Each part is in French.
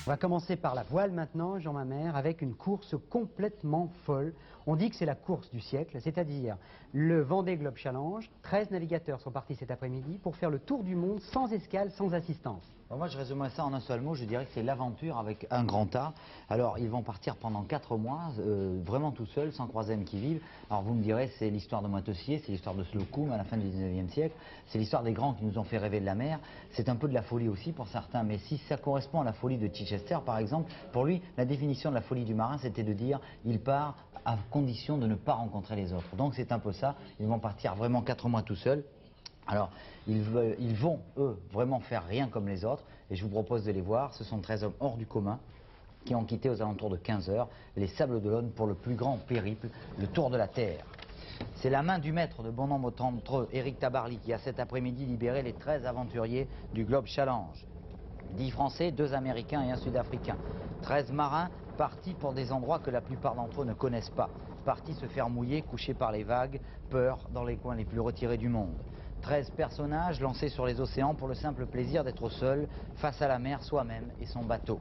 On va commencer par la voile maintenant, Jean Mamère, avec une course complètement folle. On dit que c'est la course du siècle, c'est-à-dire le Vendée Globe Challenge. 13 navigateurs sont partis cet après-midi pour faire le tour du monde sans escale, sans assistance. Alors moi je résumerais ça en un seul mot, je dirais que c'est l'aventure avec un grand A. Alors ils vont partir pendant 4 mois, vraiment tout seuls, sans croisème qui vive. Alors vous me direz, c'est l'histoire de Moitessier, c'est l'histoire de Slocum à la fin du 19e siècle, c'est l'histoire des grands qui nous ont fait rêver de la mer. C'est un peu de la folie aussi pour certains, mais si ça correspond à la folie de Chichester par exemple, pour lui la définition de la folie du marin c'était de dire il part à condition de ne pas rencontrer les autres. Donc c'est un peu ça, ils vont partir vraiment 4 mois tout seuls. Alors, ils vont, eux, vraiment faire rien comme les autres, et je vous propose de les voir. Ce sont 13 hommes hors du commun qui ont quitté aux alentours de 15 heures les Sables d'Olonne pour le plus grand périple, le Tour de la Terre. C'est la main du maître de bon nombre d'entre eux, Éric Tabarly, qui a cet après-midi libéré les 13 aventuriers du Globe Challenge. 10 Français, 2 Américains et un Sud-Africain. 13 marins partis pour des endroits que la plupart d'entre eux ne connaissent pas. Partis se faire mouiller, couchés par les vagues, peur dans les coins les plus retirés du monde. 13 personnages lancés sur les océans pour le simple plaisir d'être seuls face à la mer soi-même et son bateau.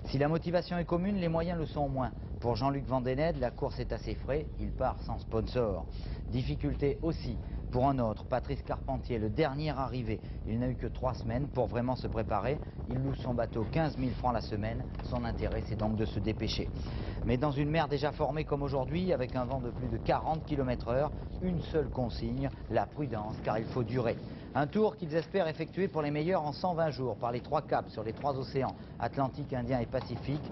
Si la motivation est commune, les moyens le sont moins. Pour Jean-Luc Vandened, la course est assez frais, il part sans sponsor. Difficulté aussi pour un autre, Patrice Carpentier, le dernier arrivé. Il n'a eu que 3 semaines pour vraiment se préparer. Il loue son bateau 15 000 francs la semaine. Son intérêt, c'est donc de se dépêcher. Mais dans une mer déjà formée comme aujourd'hui, avec un vent de plus de 40 km/h, une seule consigne, la prudence, car il faut durer. Un tour qu'ils espèrent effectuer pour les meilleurs en 120 jours, par les 3 caps sur les 3 océans, Atlantique, Indien et Pacifique,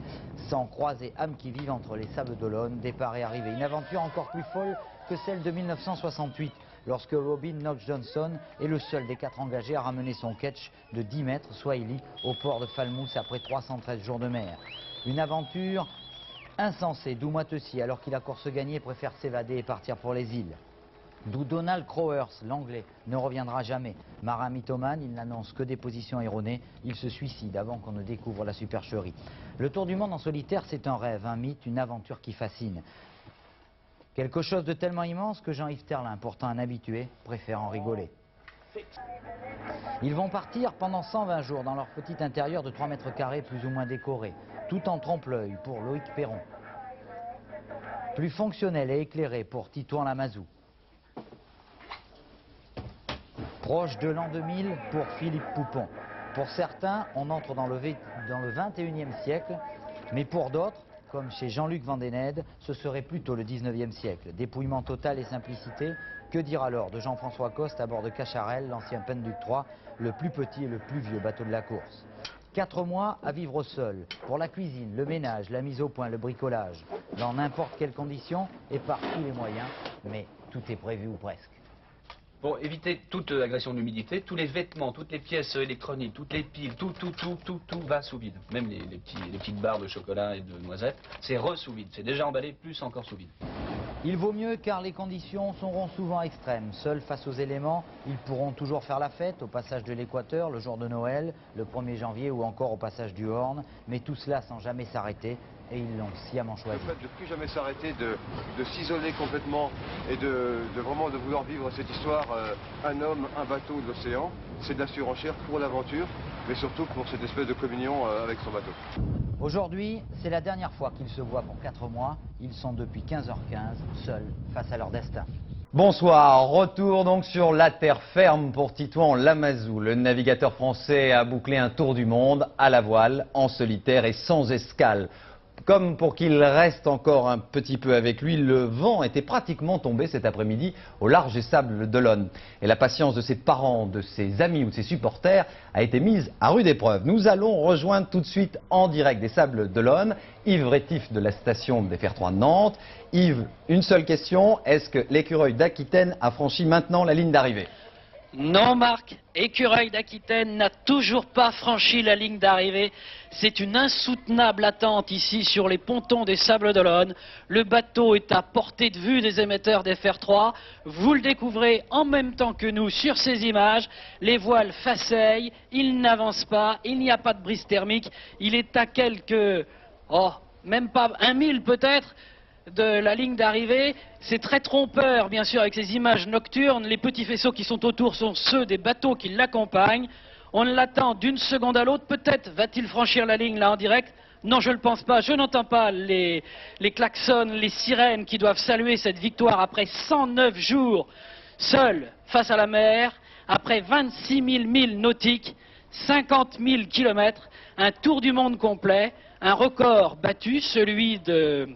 sans croiser âme qui vive entre les Sables d'Olonne, départ et arrivée. Une aventure encore plus folle que celle de 1968, lorsque Robin Knox Johnson est le seul des 4 engagés à ramener son ketch de 10 mètres Swahili au port de Falmouth après 313 jours de mer. Une aventure insensée, d'où Moitessier, alors qu'il a course gagnée, préfère s'évader et partir pour les îles. D'où Donald Crowers, l'anglais, ne reviendra jamais. Marin mythomane, il n'annonce que des positions erronées, il se suicide avant qu'on ne découvre la supercherie. Le tour du monde en solitaire, c'est un rêve, un mythe, une aventure qui fascine. Quelque chose de tellement immense que Jean-Yves Terlin, pourtant un habitué, préfère en rigoler. Ils vont partir pendant 120 jours dans leur petit intérieur de 3 mètres carrés plus ou moins décoré, tout en trompe-l'œil pour Loïc Perron. Plus fonctionnel et éclairé pour Titouan Lamazou. Proche de l'an 2000 pour Philippe Poupon. Pour certains, on entre dans le 21e siècle, mais pour d'autres, comme chez Jean-Luc Vandened, ce serait plutôt le 19e siècle. Dépouillement total et simplicité, que dire alors de Jean-François Coste à bord de Cacharel, l'ancien Penduc 3, le plus petit et le plus vieux bateau de la course. 4 mois à vivre seul, pour la cuisine, le ménage, la mise au point, le bricolage, dans n'importe quelles conditions et par tous les moyens, mais tout est prévu ou presque. Pour éviter toute agression d'humidité, tous les vêtements, toutes les pièces électroniques, toutes les piles, tout va sous vide. Même les petites barres de chocolat et de noisettes, c'est sous vide. C'est déjà emballé, plus encore sous vide. Il vaut mieux car les conditions seront souvent extrêmes. Seuls face aux éléments, ils pourront toujours faire la fête au passage de l'équateur, le jour de Noël, le 1er janvier ou encore au passage du Horn. Mais tout cela sans jamais s'arrêter et ils l'ont sciemment choisi. Le fait de ne plus jamais s'arrêter, de s'isoler complètement et de vraiment de vouloir vivre cette histoire, un homme, un bateau de l'océan, c'est de la surenchère pour l'aventure, mais surtout pour cette espèce de communion avec son bateau. Aujourd'hui, c'est la dernière fois qu'ils se voient pour 4 mois. Ils sont depuis 15h15 seuls face à leur destin. Bonsoir, retour donc sur la terre ferme pour Titouan Lamazou. Le navigateur français a bouclé un tour du monde à la voile, en solitaire et sans escale. Comme pour qu'il reste encore un petit peu avec lui, le vent était pratiquement tombé cet après-midi au large des Sables d'Olonne. Et la patience de ses parents, de ses amis ou de ses supporters a été mise à rude épreuve. Nous allons rejoindre tout de suite en direct des Sables d'Olonne Yves Rétif de la station des Fers 3 de Nantes. Yves, une seule question, est-ce que l'écureuil d'Aquitaine a franchi maintenant la ligne d'arrivée ? Non, Marc, Écureuil d'Aquitaine n'a toujours pas franchi la ligne d'arrivée. C'est une insoutenable attente ici sur les pontons des Sables d'Olonne. Le bateau est à portée de vue des émetteurs des Fers 3. Vous le découvrez en même temps que nous sur ces images. Les voiles faceillent, il n'avance pas, il n'y a pas de brise thermique. Il est à quelques, même pas 1000 peut-être, de la ligne d'arrivée. C'est très trompeur, bien sûr, avec ces images nocturnes. Les petits faisceaux qui sont autour sont ceux des bateaux qui l'accompagnent. On l'attend d'une seconde à l'autre. Peut-être va-t-il franchir la ligne là en direct. Non, je ne le pense pas. Je n'entends pas les klaxons, les sirènes qui doivent saluer cette victoire après 109 jours seul face à la mer, après 26 000 milles nautiques, 50 000 kilomètres, un tour du monde complet, un record battu, celui de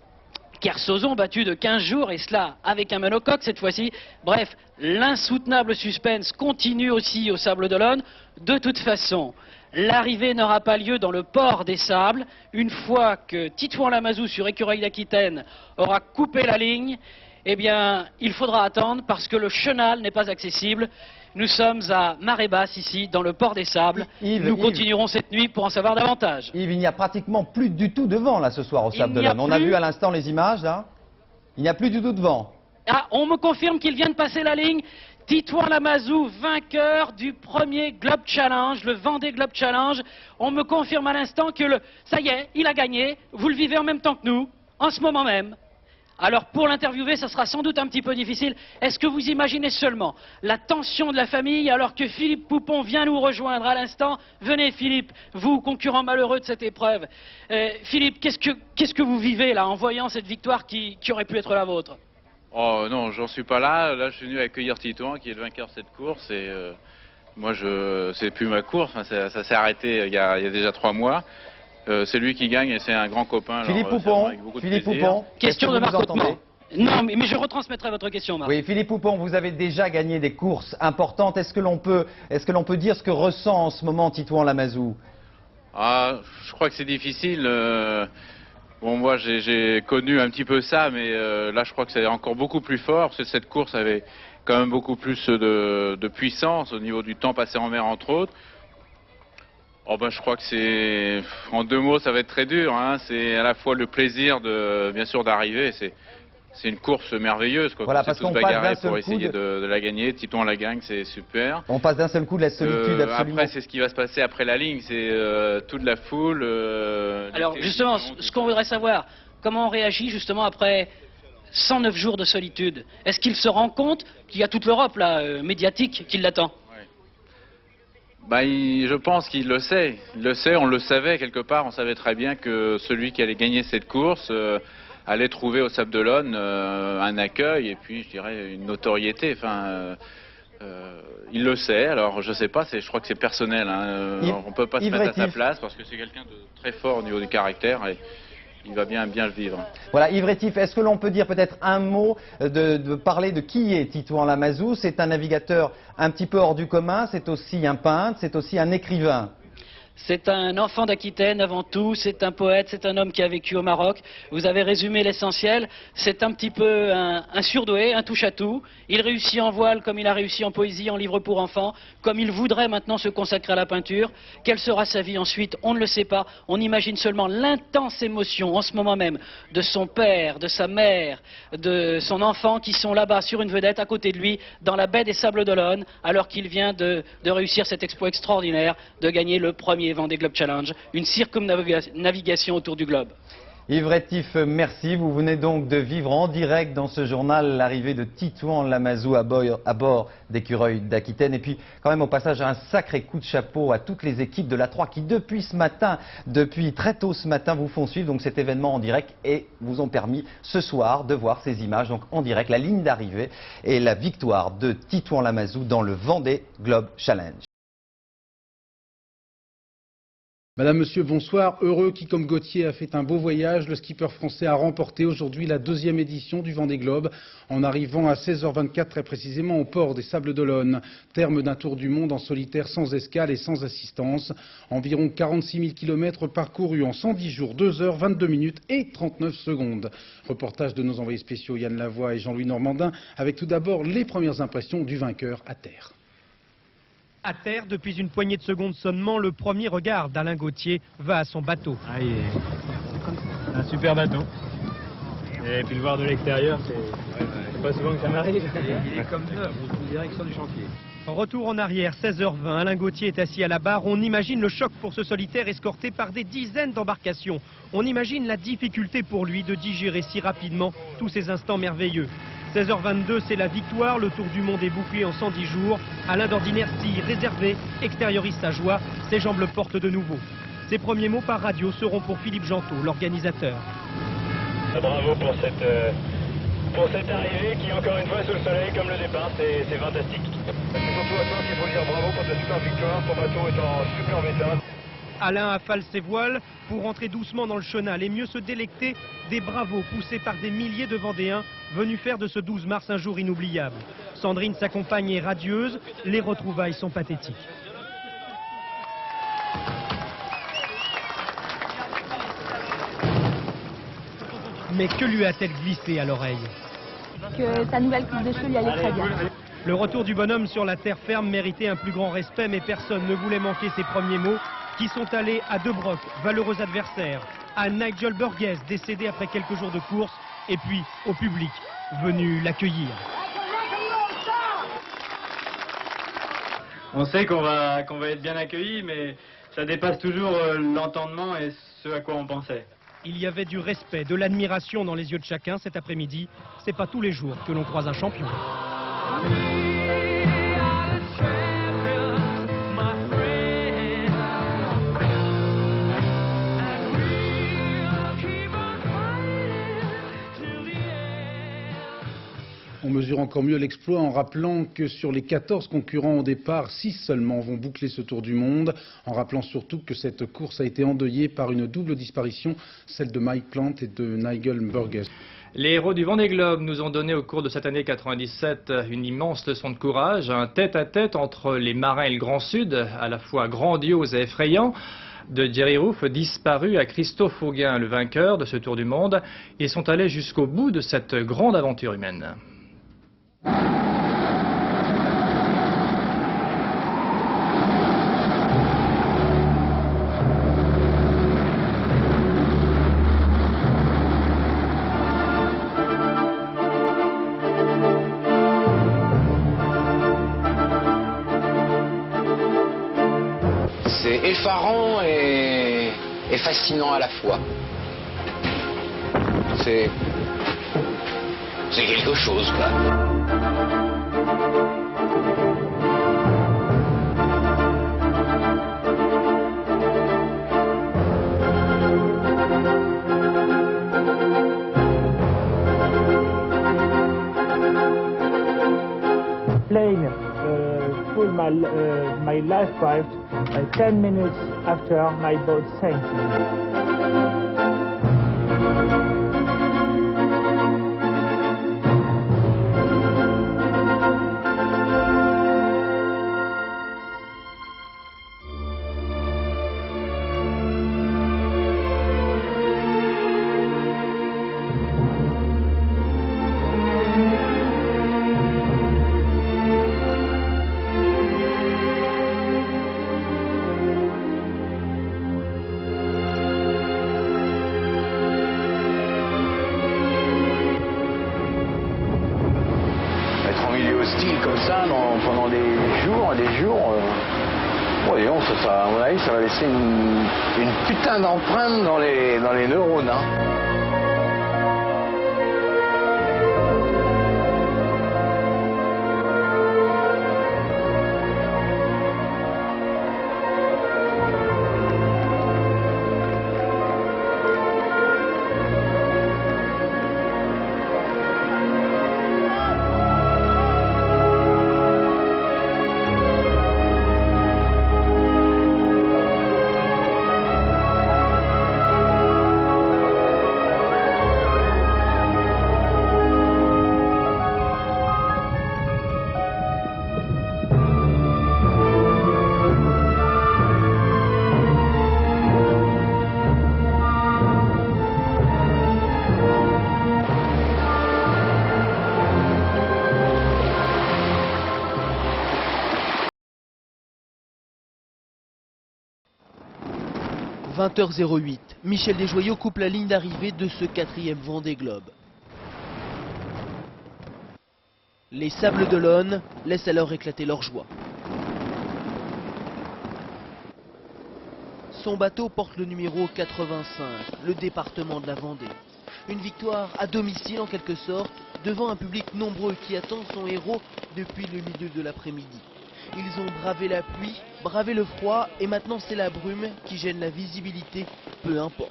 Kersozon, battu de 15 jours, et cela avec un monocoque cette fois-ci. Bref, l'insoutenable suspense continue aussi au Sables d'Olonne. De toute façon, l'arrivée n'aura pas lieu dans le port des Sables. Une fois que Titouan-Lamazou sur Écureuil d'Aquitaine aura coupé la ligne, eh bien, il faudra attendre parce que le chenal n'est pas accessible. Nous sommes à marée basse ici, dans le port des Sables. Nous continuerons cette nuit pour en savoir davantage. Yves, il n'y a pratiquement plus du tout de vent là ce soir au Sables d'Olonne. On a vu à l'instant les images là. Il n'y a plus du tout de vent. Ah, on me confirme qu'il vient de passer la ligne. Titouan-Lamazou, vainqueur du premier Globe Challenge, le Vendée Globe Challenge. On me confirme à l'instant que ça y est, il a gagné. Vous le vivez en même temps que nous, en ce moment même. Alors pour l'interviewer, ça sera sans doute un petit peu difficile. Est-ce que vous imaginez seulement la tension de la famille alors que Philippe Poupon vient nous rejoindre à l'instant? Venez Philippe, vous concurrent malheureux de cette épreuve. Philippe, qu'est-ce que vous vivez là en voyant cette victoire qui aurait pu être la vôtre? Oh non, j'en suis pas là. Là, je suis venu accueillir Titouan qui est le vainqueur de cette course. Et moi, c'est plus ma course. Enfin, ça s'est arrêté il y a déjà 3 mois. C'est lui qui gagne et c'est un grand copain. Philippe alors, Poupon, avec beaucoup de Philippe plaisir. Poupon, Question de Marc Marc. Non, mais je retransmettrai votre question, Marc. Oui, Philippe Poupon, vous avez déjà gagné des courses importantes. Est-ce que l'on peut dire ce que ressent en ce moment Titouan-Lamazou? Ah, je crois que c'est difficile. Bon, moi, j'ai connu un petit peu ça, mais là, je crois que c'est encore beaucoup plus fort. Parce que cette course avait quand même beaucoup plus de puissance au niveau du temps passé en mer, entre autres. Oh ben, je crois que c'est, en 2 mots, ça va être très dur. Hein. C'est à la fois le plaisir bien sûr, d'arriver. C'est une course merveilleuse, quoi. Voilà, On parce s'est tous qu'on passe bagarrés d'un seul pour coup essayer de la gagner. Titouan la gagne, c'est super. On passe d'un seul coup de la solitude absolument. Après, c'est ce qui va se passer après la ligne. C'est toute la foule. Alors justement, ce qu'on voudrait savoir, comment on réagit justement après 109 jours de solitude? Est-ce qu'il se rend compte qu'il y a toute l'Europe là, médiatique qui l'attend? Bah, je pense qu'il le sait. Il le sait, on le savait quelque part. On savait très bien que celui qui allait gagner cette course allait trouver au Sables d'Olonne un accueil et puis, je dirais, une notoriété. Enfin, il le sait. Alors, je sais pas. Je crois que c'est personnel. Hein. On peut pas se mettre à sa place parce que c'est quelqu'un de très fort au niveau du caractère. Et il va bien le vivre. Voilà, Yves Rétif, est-ce que l'on peut dire peut-être un mot de parler de qui est Titouan-Lamazou? C'est un navigateur un petit peu hors du commun, c'est aussi un peintre, c'est aussi un écrivain. C'est un enfant d'Aquitaine avant tout, c'est un poète, c'est un homme qui a vécu au Maroc. Vous avez résumé l'essentiel, c'est un petit peu un surdoué, un touche-à-tout. Il réussit en voile comme il a réussi en poésie, en livre pour enfants, comme il voudrait maintenant se consacrer à la peinture. Quelle sera sa vie ensuite? On ne le sait pas. On imagine seulement l'intense émotion en ce moment même de son père, de sa mère, de son enfant qui sont là-bas sur une vedette à côté de lui dans la baie des Sables d'Olonne alors qu'il vient de réussir cet exploit extraordinaire de gagner le premier Vendée Globe Challenge, une circumnavigation autour du globe. Yves Rétif, merci. Vous venez donc de vivre en direct dans ce journal l'arrivée de Titouan-Lamazou à bord d'Écureuil d'Aquitaine. Et puis, quand même, au passage, un sacré coup de chapeau à toutes les équipes de l'A3 qui, depuis très tôt ce matin, vous font suivre donc cet événement en direct et vous ont permis ce soir de voir ces images donc en direct, la ligne d'arrivée et la victoire de Titouan-Lamazou dans le Vendée Globe Challenge. Madame, Monsieur, bonsoir. Heureux qui, comme Gauthier, a fait un beau voyage. Le skipper français a remporté aujourd'hui la 2e édition du Vendée Globe en arrivant à 16h24 très précisément au port des Sables d'Olonne. Terme d'un tour du monde en solitaire sans escale et sans assistance. Environ 46 000 km parcourus en 110 jours, 2 heures, 22 minutes et 39 secondes. Reportage de nos envoyés spéciaux Yann Lavoie et Jean-Louis Normandin avec tout d'abord les premières impressions du vainqueur à terre. À terre, depuis une poignée de secondes seulement, le premier regard d'Alain Gauthier va à son bateau. Ah, c'est un super bateau. Et puis le voir de l'extérieur, c'est pas souvent que ça m'arrive. Il est comme neuf, direction du chantier. Retour en arrière, 16h20, Alain Gauthier est assis à la barre. On imagine le choc pour ce solitaire escorté par des dizaines d'embarcations. On imagine la difficulté pour lui de digérer si rapidement tous ces instants merveilleux. 16h22, c'est la victoire. Le Tour du Monde est bouclé en 110 jours. Alain d'Ordinercy, réservé, extériorise sa joie. Ses jambes le portent de nouveau. Ses premiers mots par radio seront pour Philippe Gentot, l'organisateur. Bravo pour cette arrivée qui, encore une fois, sous le soleil, comme le départ, c'est fantastique. C'est surtout à toi qu'il faut dire bravo pour ta super victoire. Ton bateau est en super état. Alain affale ses voiles pour rentrer doucement dans le chenal et mieux se délecter des bravos poussés par des milliers de Vendéens venus faire de ce 12 mars un jour inoubliable. Sandrine, sa compagne, est radieuse. Les retrouvailles sont pathétiques. Mais que lui a-t-elle glissé à l'oreille? Que sa nouvelle coupe de cheveux lui allait très bien. Le retour du bonhomme sur la terre ferme méritait un plus grand respect, mais personne ne voulait manquer ses premiers mots qui sont allés à De Brock, valeureux adversaire, à Nigel Burgess, décédé après quelques jours de course, et puis au public venu l'accueillir. On sait qu'on va être bien accueillis, mais ça dépasse toujours l'entendement et ce à quoi on pensait. Il y avait du respect, de l'admiration dans les yeux de chacun cet après-midi. C'est pas tous les jours que l'on croise un champion. On mesure encore mieux l'exploit en rappelant que sur les 14 concurrents au départ, 6 seulement vont boucler ce Tour du Monde. En rappelant surtout que cette course a été endeuillée par une double disparition, celle de Mike Plant et de Nigel Burgess. Les héros du Vendée Globe nous ont donné au cours de cette année 97 une immense leçon de courage, un tête-à-tête entre les marins et le Grand Sud, à la fois grandiose et effrayant. De Jerry Roof disparu à Christophe Auguin, le vainqueur de ce Tour du Monde. Ils sont allés jusqu'au bout de cette grande aventure humaine. C'est effarant et fascinant à la fois. C'est quelque chose, quoi. Playing full my lifeboat 10 minutes after my boat sank. Comme ça pendant des jours, voyons, à mon avis, ça va laisser une putain d'empreinte dans les neurones. Hein. « 20h08, Michel Desjoyaux coupe la ligne d'arrivée de ce 4e Vendée Globe. Les Sables d'Olonne laissent alors éclater leur joie. Son bateau porte le numéro 85, le département de la Vendée. Une victoire à domicile en quelque sorte devant un public nombreux qui attend son héros depuis le milieu de l'après-midi. Ils ont bravé la pluie, bravé le froid et maintenant c'est la brume qui gêne la visibilité, peu importe.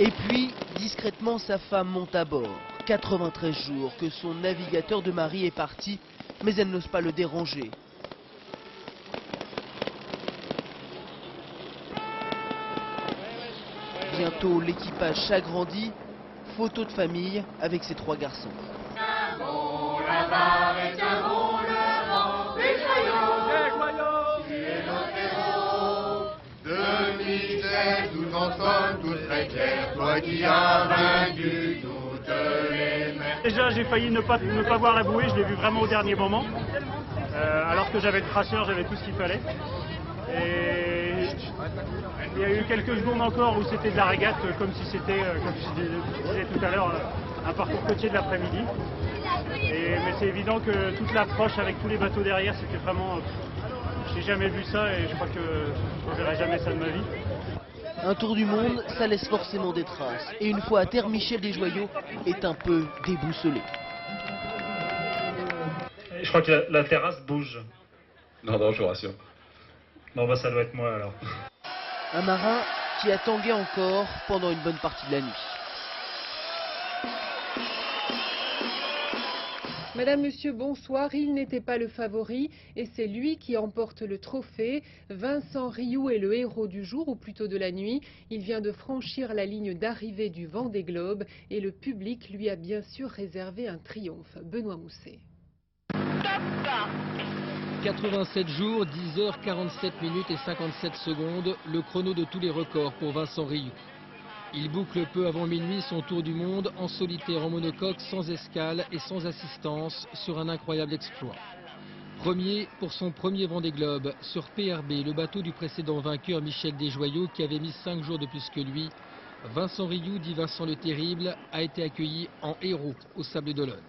Et puis, discrètement, sa femme monte à bord. 93 jours que son navigateur de mari est parti, mais elle n'ose pas le déranger. Bientôt, l'équipage s'agrandit. Photo de famille avec ses 3 garçons. Nous en sommes tous très fiers, toi qui as vaincu toutes les mers. Déjà, j'ai failli ne pas voir la bouée, je l'ai vu vraiment au dernier moment. Alors que j'avais le traceur, j'avais tout ce qu'il fallait. Et il y a eu quelques secondes encore où c'était de la régate, comme si c'était, comme je disais tout à l'heure, un parcours côtier de l'après-midi. Mais c'est évident que toute l'approche avec tous les bateaux derrière, c'était vraiment... J'ai jamais vu ça et je crois que je ne verrai jamais ça de ma vie. Un tour du monde, ça laisse forcément des traces. Et une fois à terre, Michel Desjoyaux est un peu déboussolé. Je crois que la terrasse bouge. Non, je vous rassure. Bon bah ça doit être moi alors. Un marin qui a tangué encore pendant une bonne partie de la nuit. Madame, Monsieur, bonsoir. Il n'était pas le favori et c'est lui qui emporte le trophée. Vincent Rioux est le héros du jour, ou plutôt de la nuit. Il vient de franchir la ligne d'arrivée du Vendée Globe et le public lui a bien sûr réservé un triomphe. Benoît Mousset. 87 jours, 10h47 minutes et 57 secondes, le chrono de tous les records pour Vincent Rioux. Il boucle peu avant minuit son tour du monde en solitaire en monocoque, sans escale et sans assistance, sur un incroyable exploit. Premier pour son premier Vendée Globe sur PRB, le bateau du précédent vainqueur Michel Desjoyaux qui avait mis 5 jours de plus que lui. Vincent Rioux, dit Vincent le Terrible, a été accueilli en héros au Sables d'Olonne.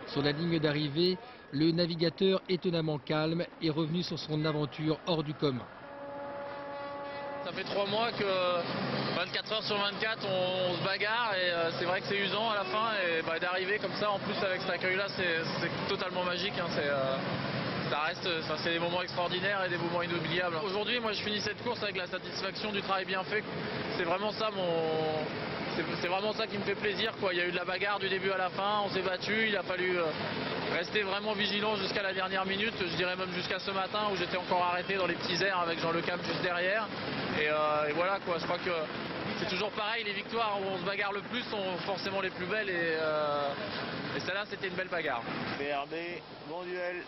Sur la ligne d'arrivée, le navigateur étonnamment calme est revenu sur son aventure hors du commun. Ça fait 3 mois que 24 heures sur 24 on se bagarre et c'est vrai que c'est usant à la fin et d'arriver comme ça en plus avec cet accueil là c'est totalement magique, hein, ça reste, c'est des moments extraordinaires et des moments inoubliables. Aujourd'hui moi je finis cette course avec la satisfaction du travail bien fait, c'est vraiment ça c'est vraiment ça qui me fait plaisir, quoi. Il y a eu de la bagarre du début à la fin, on s'est battu, il a fallu rester vraiment vigilant jusqu'à la dernière minute, je dirais même jusqu'à ce matin où j'étais encore arrêté dans les petits airs avec Jean Le Cam juste derrière. Et voilà quoi, je crois que c'est toujours pareil, les victoires où on se bagarre le plus sont forcément les plus belles et celle-là c'était une belle bagarre. PRB, bon duel.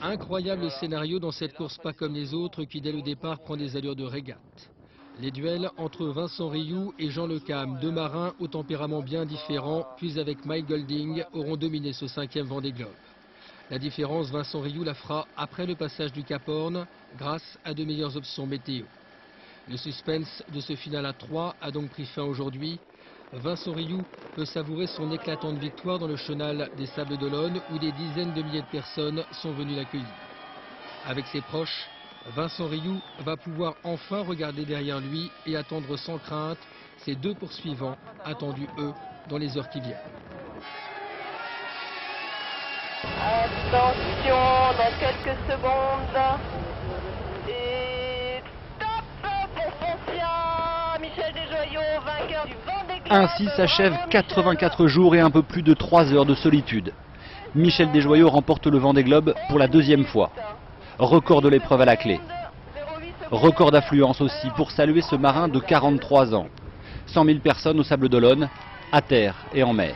Incroyable scénario dans cette course pas comme les autres qui dès le départ prend des allures de régate. Les duels entre Vincent Rioux et Jean Le Cam, 2 marins au tempérament bien différent, puis avec Mike Golding, auront dominé ce 5e Vendée Globe. La différence, Vincent Rioux la fera après le passage du Cap Horn, grâce à de meilleures options météo. Le suspense de ce final à 3 a donc pris fin aujourd'hui. Vincent Rioux peut savourer son éclatante victoire dans le chenal des Sables d'Olonne où des dizaines de milliers de personnes sont venues l'accueillir. Avec ses proches, Vincent Rioux va pouvoir enfin regarder derrière lui et attendre sans crainte ses 2 poursuivants attendus, eux, dans les heures qui viennent. Attention, dans quelques secondes. Et top pour Foncia, Michel Desjoyaux, vainqueur du Vendée Globe. Ainsi s'achèvent 84 jours et un peu plus de 3 heures de solitude. Michel Desjoyaux remporte le Vendée Globe pour la 2e fois. Record de l'épreuve à la clé. Record d'affluence aussi pour saluer ce marin de 43 ans. 100 000 personnes au Sables d'Olonne, à terre et en mer.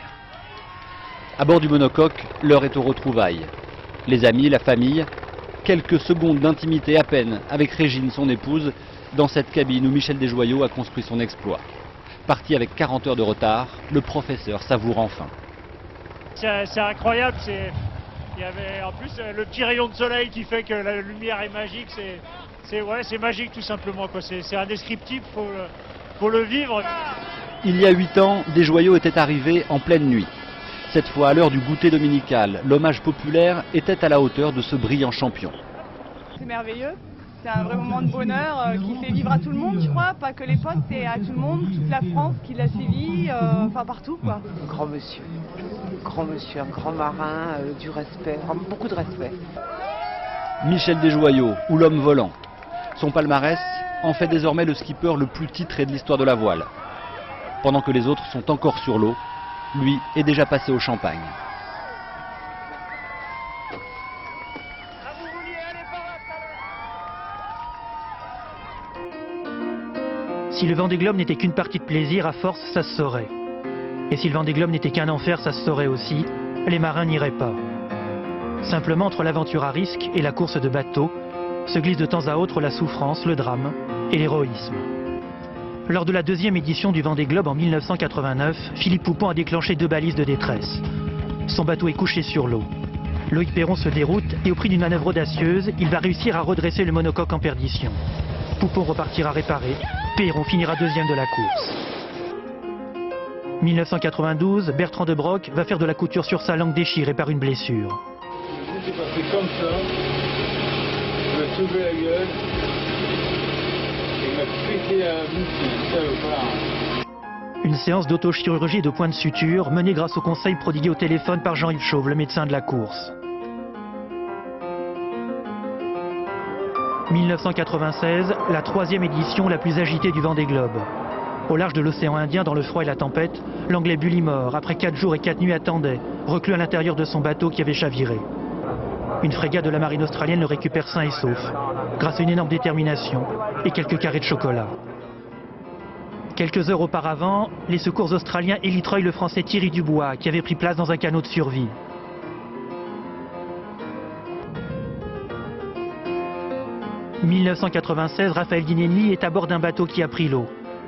À bord du monocoque, l'heure est aux retrouvailles. Les amis, la famille, quelques secondes d'intimité à peine avec Régine, son épouse, dans cette cabine où Michel Desjoyaux a construit son exploit. Parti avec 40 heures de retard, le professeur savoure enfin. C'est incroyable, il y avait en plus le petit rayon de soleil qui fait que la lumière est magique, c'est magique tout simplement, c'est indescriptible, faut le vivre. Il y a 8 ans, Desjoyaux était arrivé en pleine nuit. Cette fois, à l'heure du goûter dominical, l'hommage populaire était à la hauteur de ce brillant champion. C'est merveilleux, C'est un vrai moment de bonheur qui fait vivre à tout le monde, je crois, pas que les potes, c'est à tout le monde, toute la France qui l'a suivi, enfin partout quoi. Grand monsieur, un grand marin, du respect, vraiment beaucoup de respect. Michel Desjoyaux, ou l'homme volant. Son palmarès en fait désormais le skipper le plus titré de l'histoire de la voile. Pendant que les autres sont encore sur l'eau, lui est déjà passé au champagne. Si le Vendée Globe n'était qu'une partie de plaisir, à force, ça se saurait. Et si le Vendée Globe n'était qu'un enfer, ça se saurait aussi. Les marins n'iraient pas. Simplement, entre l'aventure à risque et la course de bateau, se glisse de temps à autre la souffrance, le drame et l'héroïsme. Lors de la deuxième édition du Vendée Globe en 1989, Philippe Poupon a déclenché 2 balises de détresse. Son bateau est couché sur l'eau. Loïc Perron se déroute et au prix d'une manœuvre audacieuse, il va réussir à redresser le monocoque en perdition. Poupon repartira réparé, Perron finira deuxième de la course. 1992, Bertrand de Broc va faire de la couture sur sa langue déchirée par une blessure. C'est passé comme ça, il m'a sauvé la gueule, il m'a pété la bouche, salopard. Une séance d'autochirurgie et de points de suture menée grâce au conseil prodigué au téléphone par Jean-Yves Chauve, le médecin de la course. 1996, la 3e édition la plus agitée du Vendée Globe. Au large de l'océan Indien, dans le froid et la tempête, l'anglais Bullimore, après 4 jours et 4 nuits, attendait, reclus à l'intérieur de son bateau qui avait chaviré. Une frégate de la marine australienne le récupère sain et sauf, grâce à une énorme détermination et quelques carrés de chocolat. Quelques heures auparavant, les secours australiens élitreillent le français Thierry Dubois, qui avait pris place dans un canot de survie. « 1996, Raphaël Guinény est à bord d'un bateau qui a pris l'eau.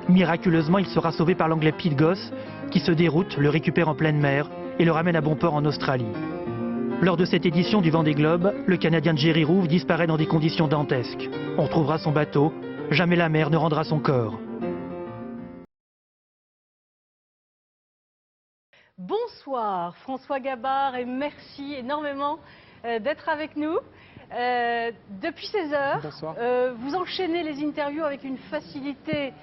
Miraculeusement, il sera sauvé par l'anglais Pete Goss, qui se déroute, le récupère en pleine mer et le ramène à bon port en Australie. Lors de cette édition du Vendée Globe, le Canadien Jerry Rouve disparaît dans des conditions dantesques. On retrouvera son bateau, jamais la mer ne rendra son corps. Bonsoir François Gabard et merci énormément d'être avec nous. Depuis 16 heures, vous enchaînez les interviews avec une facilité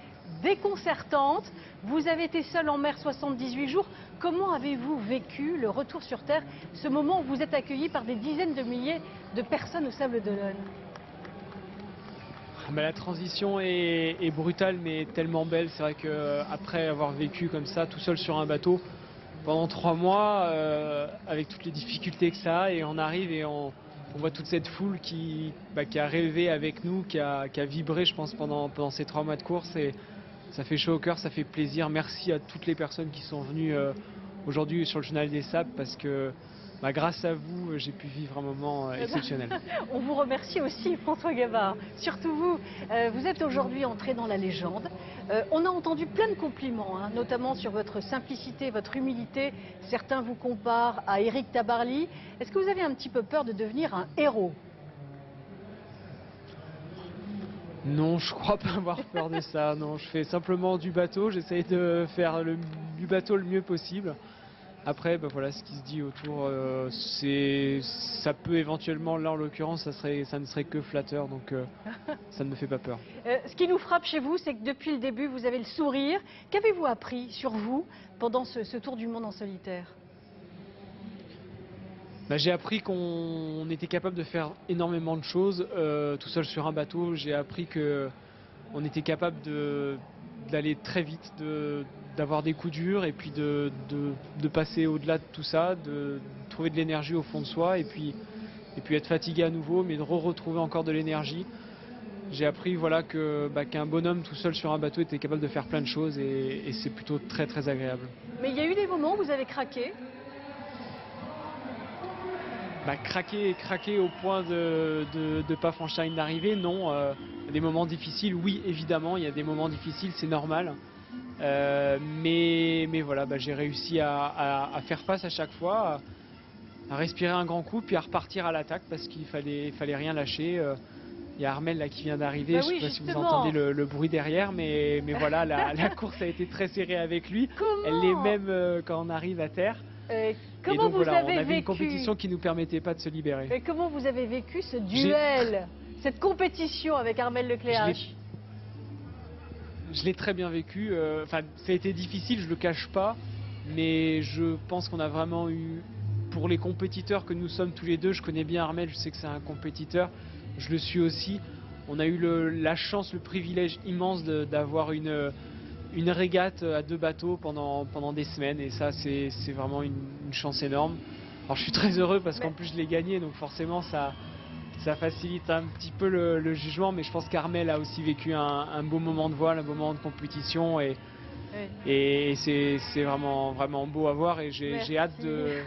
déconcertante. Vous avez été seul en mer 78 jours. Comment avez-vous vécu le retour sur Terre, ce moment où vous êtes accueilli par des dizaines de milliers de personnes au Sables d'Olonne? La transition est brutale mais tellement belle. C'est vrai qu'après avoir vécu comme ça, tout seul sur un bateau, pendant 3 mois, avec toutes les difficultés que ça a, et on arrive et on voit toute cette foule qui a rêvé avec nous, qui a vibré, je pense, pendant ces 3 mois de course. Et ça fait chaud au cœur, ça fait plaisir. Merci à toutes les personnes qui sont venues aujourd'hui sur le Journal des Sables, parce que grâce à vous, j'ai pu vivre un moment exceptionnel. On vous remercie aussi, François Gabard. Surtout vous, vous êtes aujourd'hui entré dans la légende. On a entendu plein de compliments, notamment sur votre simplicité, votre humilité. Certains vous comparent à Éric Tabarly. Est-ce que vous avez un petit peu peur de devenir un héros? Non, je crois pas avoir peur de ça. Non, je fais simplement du bateau. J'essaye de faire du bateau le mieux possible. Après, voilà, ce qui se dit autour, ça peut éventuellement, là en l'occurrence, ça ne serait que flatteur, donc ça ne me fait pas peur. Ce qui nous frappe chez vous, c'est que depuis le début, vous avez le sourire. Qu'avez-vous appris sur vous pendant ce tour du monde en solitaire? J'ai appris qu'on était capable de faire énormément de choses tout seul sur un bateau. J'ai appris qu'on était capable d'aller très vite, d'avoir des coups durs et puis de passer au-delà de tout ça, de trouver de l'énergie au fond de soi et puis être fatigué à nouveau, mais de retrouver encore de l'énergie. J'ai appris qu'un bonhomme tout seul sur un bateau était capable de faire plein de choses et c'est plutôt très très agréable. Mais il y a eu des moments où vous avez craqué? Craquer au point de ne pas franchir une arrivée, non. Des moments difficiles, oui, évidemment, il y a des moments difficiles, c'est normal. Mais voilà, j'ai réussi à faire face à chaque fois, à respirer un grand coup, puis à repartir à l'attaque parce qu'il fallait rien lâcher. Il y a Armelle là qui vient d'arriver, je ne sais pas si vous entendez le bruit derrière, mais voilà, la course a été très serrée avec lui. Elle l'est même quand on arrive à terre. Comment et donc vous voilà, avez on avait vécu... une compétition qui ne nous permettait pas de se libérer. Et comment vous avez vécu ce duel cette compétition avec Armel Lecléache? Je l'ai très bien vécu. Enfin, ça a été difficile, je le cache pas, mais je pense qu'on a vraiment eu, pour les compétiteurs que nous sommes tous les deux, je connais bien Armel, je sais que c'est un compétiteur, je le suis aussi. On a eu la chance, le privilège immense d'avoir une régate à 2 bateaux pendant des semaines, et ça c'est vraiment une chance énorme. Alors je suis très heureux parce qu'en plus je l'ai gagné, donc forcément ça facilite un petit peu le jugement, mais je pense qu'Armel a aussi vécu un beau moment de voile, un beau moment de compétition, et c'est vraiment beau à voir, et j'ai hâte de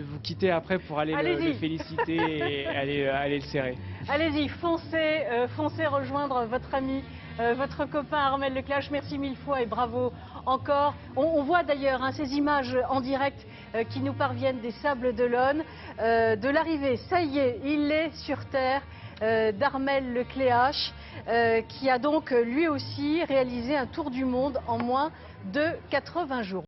vous quitter après pour aller le féliciter et aller le serrer. Allez-y, foncez rejoindre votre ami, votre copain Armel Lecléache. Merci 1000 fois et bravo encore. On voit d'ailleurs ces images en direct qui nous parviennent des Sables d'Olonne, de l'arrivée. Ça y est, il est sur terre, d'Armel Lecléache, qui a donc lui aussi réalisé un tour du monde en moins de 80 jours.